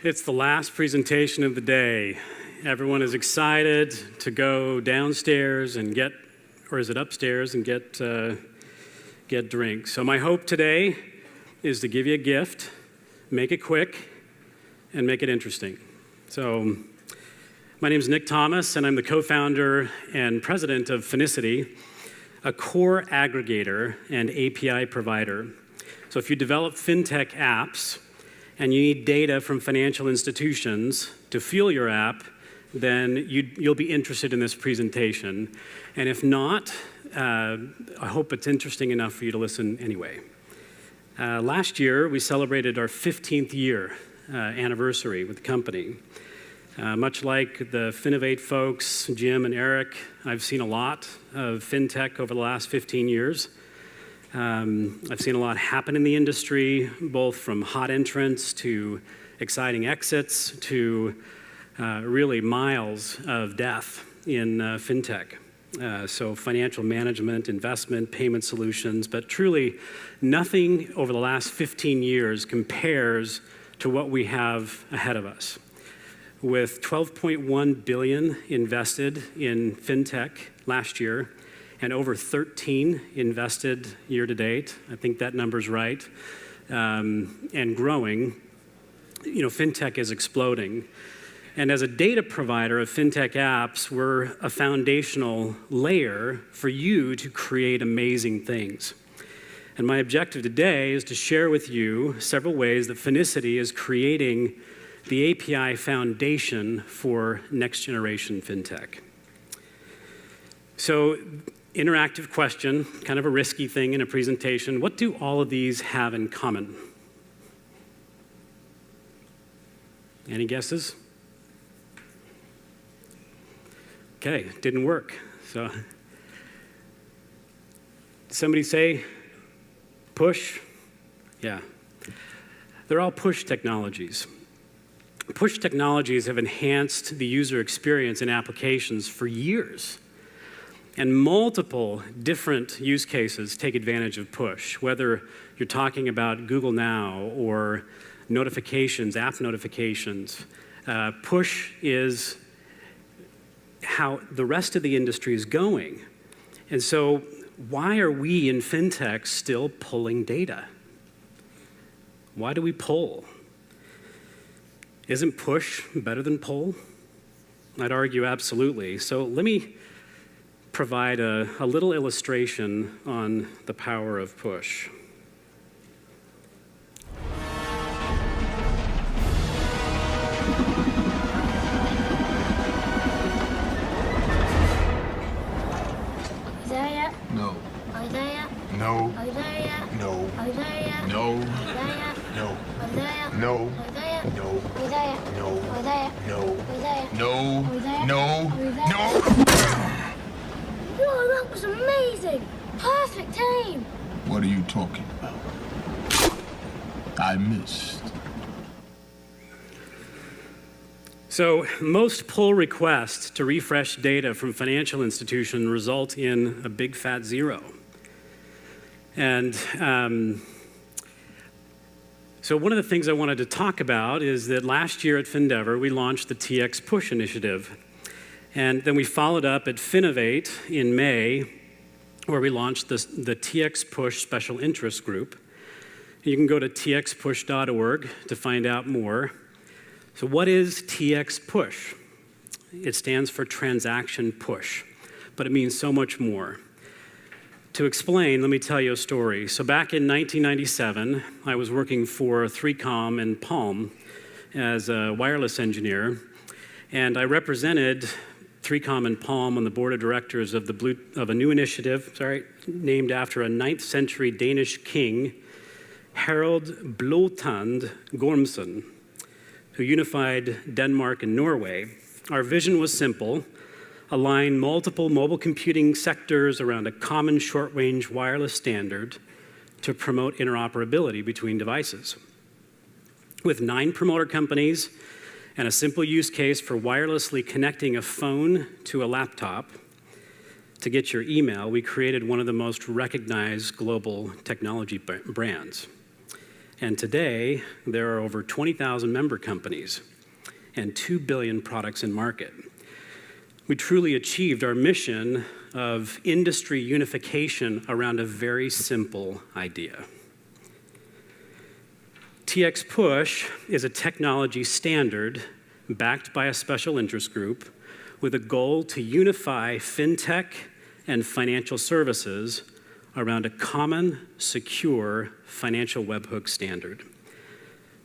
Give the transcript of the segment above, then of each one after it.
It's the last presentation of the day. Everyone is excited to go downstairs and get, or is it upstairs, and get drinks. So my hope today is to give you a gift, make it quick, and make it interesting. So my name is Nick Thomas, and I'm the co-founder and president of Finicity, a core aggregator and API provider. So if you develop fintech apps and you need data from financial institutions to fuel your app, then you'll be interested in this presentation. And if not, I hope it's interesting enough for you to listen anyway. Last year, we celebrated our 15th year anniversary with the company. Much like the Finovate folks, Jim and Eric, I've seen a lot of fintech over the last 15 years. I've seen a lot happen in the industry, both from hot entrants to exciting exits to really miles of death in fintech. So financial management, investment, payment solutions, but truly nothing over the last 15 years compares to what we have ahead of us. With $12.1 billion invested in fintech last year, and over 13 invested year to date. I think that number's right. And growing. You know, fintech is exploding. And as a data provider of fintech apps, we're a foundational layer for you to create amazing things. And my objective today is to share with you several ways that Finicity is creating the API foundation for next generation fintech. So, interactive question, kind of a risky thing in a presentation. What do all of these have in common? Any guesses? Okay, didn't work. So, somebody say push? Yeah. They're all push technologies. Push technologies have enhanced the user experience in applications for years. And multiple different use cases take advantage of push, whether you're talking about Google Now or notifications, app notifications. Push is how the rest of the industry is going. And so why are we in fintech still pulling data? Why do we pull? Isn't push better than pull? I'd argue absolutely. So let me provide a little illustration on the power of push. Are you there yet? No. Are you there yet? No. Are you there yet? No. Are you there yet? No. Are you there yet? No. Are you there yet? No. Are you there yet? No. Are you there yet? No. Are you there yet? No. Are you there yet? No. Are you there? No. Are you there? No. Whoa, that was amazing! Perfect aim! What are you talking about? I missed. So most pull requests to refresh data from financial institutions result in a big fat zero. And so one of the things I wanted to talk about is that last year at FinDEVr, we launched the TxPUSH initiative. And then we followed up at Finovate in May, where we launched the TxPUSH Special Interest Group. You can go to txpush.org to find out more. So what is TxPUSH? It stands for Transaction Push, but it means so much more. To explain, let me tell you a story. So back in 1997, I was working for 3Com in Palm as a wireless engineer, and I represented 3Com and Palm on the board of directors of a new initiative, named after a 9th century Danish king, Harald Blåtand Gormson, who unified Denmark and Norway. Our vision was simple: align multiple mobile computing sectors around a common short-range wireless standard to promote interoperability between devices. With 9 promoter companies and a simple use case for wirelessly connecting a phone to a laptop to get your email, we created one of the most recognized global technology brands. And today, there are over 20,000 member companies and 2 billion products in market. We truly achieved our mission of industry unification around a very simple idea. TxPUSH is a technology standard backed by a special interest group with a goal to unify fintech and financial services around a common, secure financial webhook standard.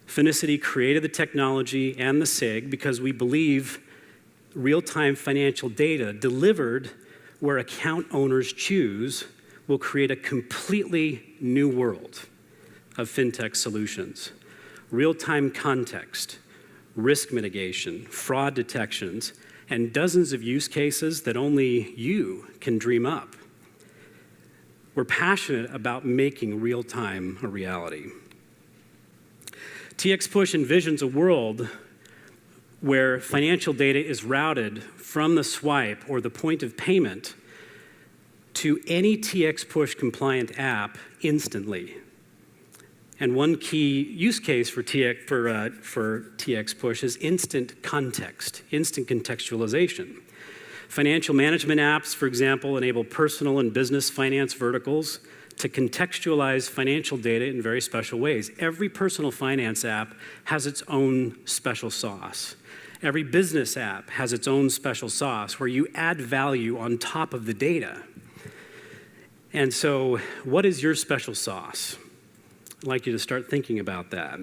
Finicity created the technology and the SIG because we believe real-time financial data delivered where account owners choose will create a completely new world of fintech solutions. Real-time context, risk mitigation, fraud detections, and dozens of use cases that only you can dream up. We're passionate about making real-time a reality. TxPUSH envisions a world where financial data is routed from the swipe or the point of payment to any TxPUSH compliant app instantly. And one key use case for TxPUSH is instant context, instant contextualization. Financial management apps, for example, enable personal and business finance verticals to contextualize financial data in very special ways. Every personal finance app has its own special sauce. Every business app has its own special sauce where you add value on top of the data. And so, what is your special sauce? I'd like you to start thinking about that.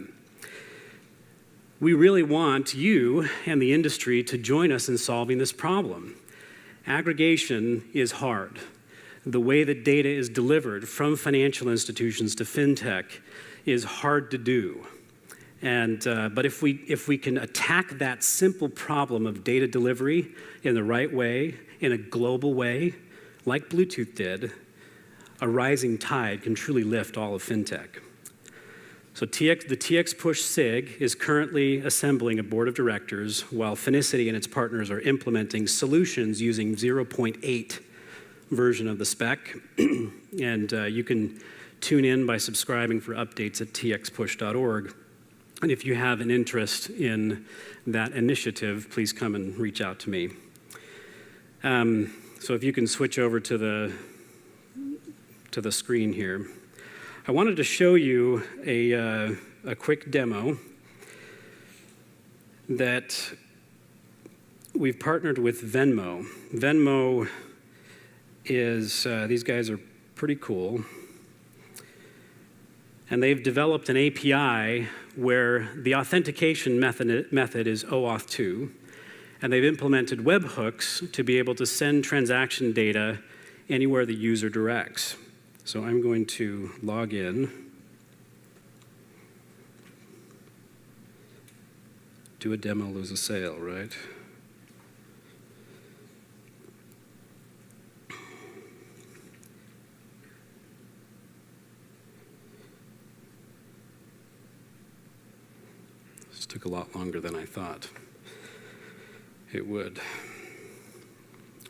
We really want you and the industry to join us in solving this problem. Aggregation is hard. The way that data is delivered from financial institutions to fintech is hard to do. But if we can attack that simple problem of data delivery in the right way, in a global way, like Bluetooth did, a rising tide can truly lift all of fintech. So the TxPUSH SIG is currently assembling a board of directors while Finicity and its partners are implementing solutions using 0.8 version of the spec. And you can tune in by subscribing for updates at txpush.org. And if you have an interest in that initiative, please come and reach out to me. So if you can switch over to the screen here. I wanted to show you a quick demo that we've partnered with Venmo. Venmo is, these guys are pretty cool. And they've developed an API where the authentication method is OAuth 2. And they've implemented webhooks to be able to send transaction data anywhere the user directs. So I'm going to log in. Do a demo, lose a sale, right? This took a lot longer than I thought it would.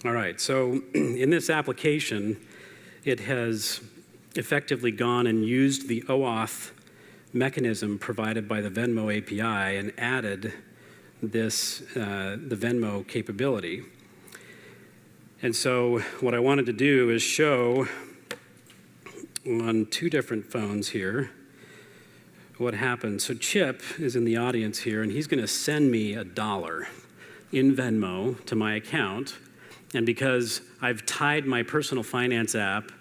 All right, so in this application, it has effectively gone and used the OAuth mechanism provided by the Venmo API and added this, the Venmo capability. And so what I wanted to do is show on 2 different phones here what happened. So Chip is in the audience here, and he's going to send me $1 in Venmo to my account. And because I've tied my personal finance app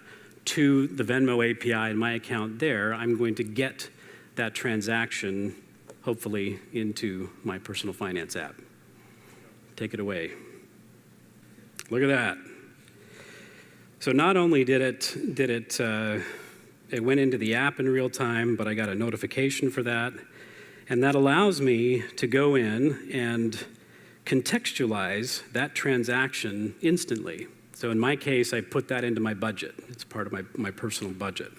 to the Venmo API in my account there, I'm going to get that transaction, hopefully, into my personal finance app. Take it away. Look at that. So not only did it went into the app in real time, but I got a notification for that. And that allows me to go in and contextualize that transaction instantly. So in my case, I put that into my budget. It's part of my personal budget.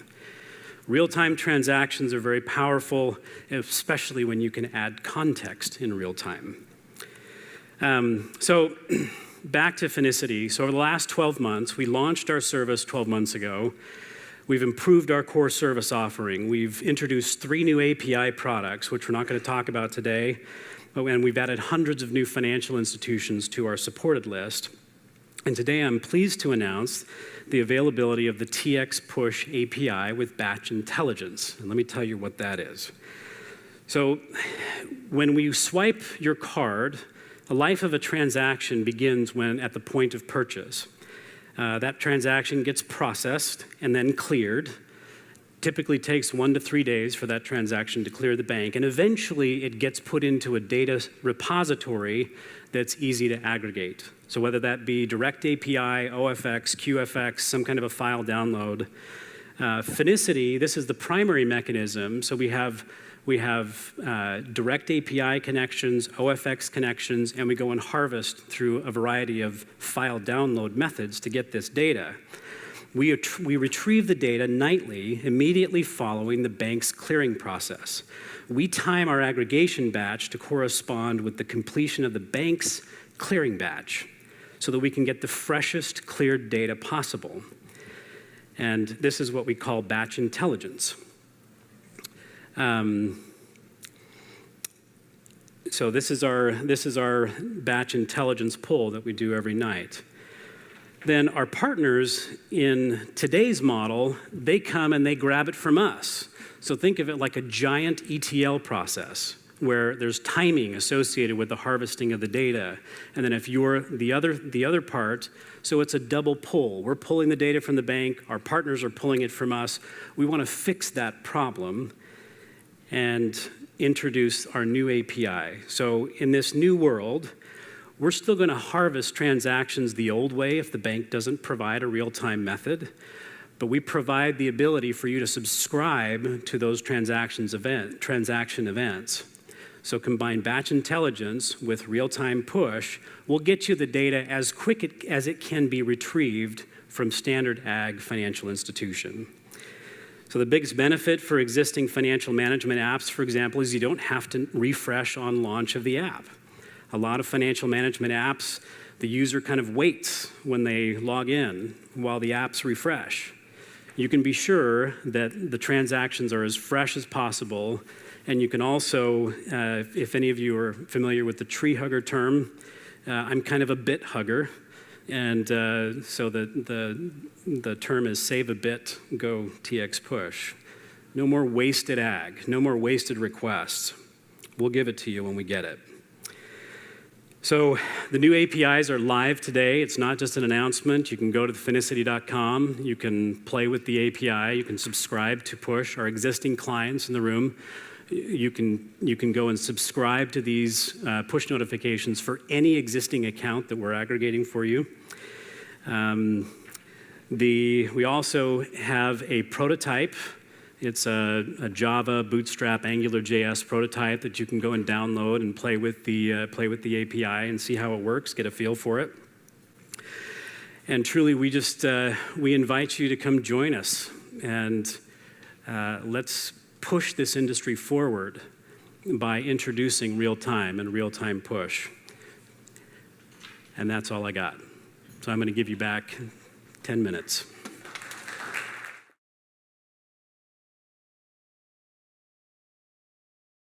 Real-time transactions are very powerful, especially when you can add context in real time. So back to Finicity. So over the last 12 months, we launched our service 12 months ago. We've improved our core service offering. We've introduced 3 new API products, which we're not going to talk about today, and we've added hundreds of new financial institutions to our supported list. And today I'm pleased to announce the availability of the TxPUSH API with batch intelligence. And let me tell you what that is. So when we swipe your card, the life of a transaction begins when at the point of purchase. That transaction gets processed and then cleared. Typically takes 1 to 3 days for that transaction to clear the bank, and eventually it gets put into a data repository that's easy to aggregate. So whether that be direct API, OFX, QFX, some kind of a file download. Finicity, this is the primary mechanism. So we have direct API connections, OFX connections, and we go and harvest through a variety of file download methods to get this data. We retrieve the data nightly, immediately following the bank's clearing process. We time our aggregation batch to correspond with the completion of the bank's clearing batch so that we can get the freshest cleared data possible. And this is what we call batch intelligence. So this is our batch intelligence pull that we do every night. Then our partners in today's model, they come and they grab it from us. So think of it like a giant ETL process where there's timing associated with the harvesting of the data. And then if you're the other part, so it's a double pull. We're pulling the data from the bank, our partners are pulling it from us. We want to fix that problem and introduce our new API. So in this new world, we're still going to harvest transactions the old way if the bank doesn't provide a real-time method, but we provide the ability for you to subscribe to those transaction events. So combine batch intelligence with real-time push will get you the data as quick as it can be retrieved from standard ag financial institution. So the biggest benefit for existing financial management apps, for example, is you don't have to refresh on launch of the app. A lot of financial management apps, the user kind of waits when they log in while the apps refresh. You can be sure that the transactions are as fresh as possible, and you can also, if any of you are familiar with the tree hugger term, I'm kind of a bit hugger, and so the term is save a bit, go TxPUSH. No more wasted ag, no more wasted requests. We'll give it to you when we get it. So the new APIs are live today. It's not just an announcement. You can go to finicity.com. You can play with the API. You can subscribe to Push. Our existing clients in the room, you can go and subscribe to these push notifications for any existing account that we're aggregating for you. We also have a prototype. It's a Java, Bootstrap, AngularJS prototype that you can go and download and play with the API and see how it works, get a feel for it. And truly, we invite you to come join us, and let's push this industry forward by introducing real-time and real-time push. And that's all I got. So I'm going to give you back 10 minutes.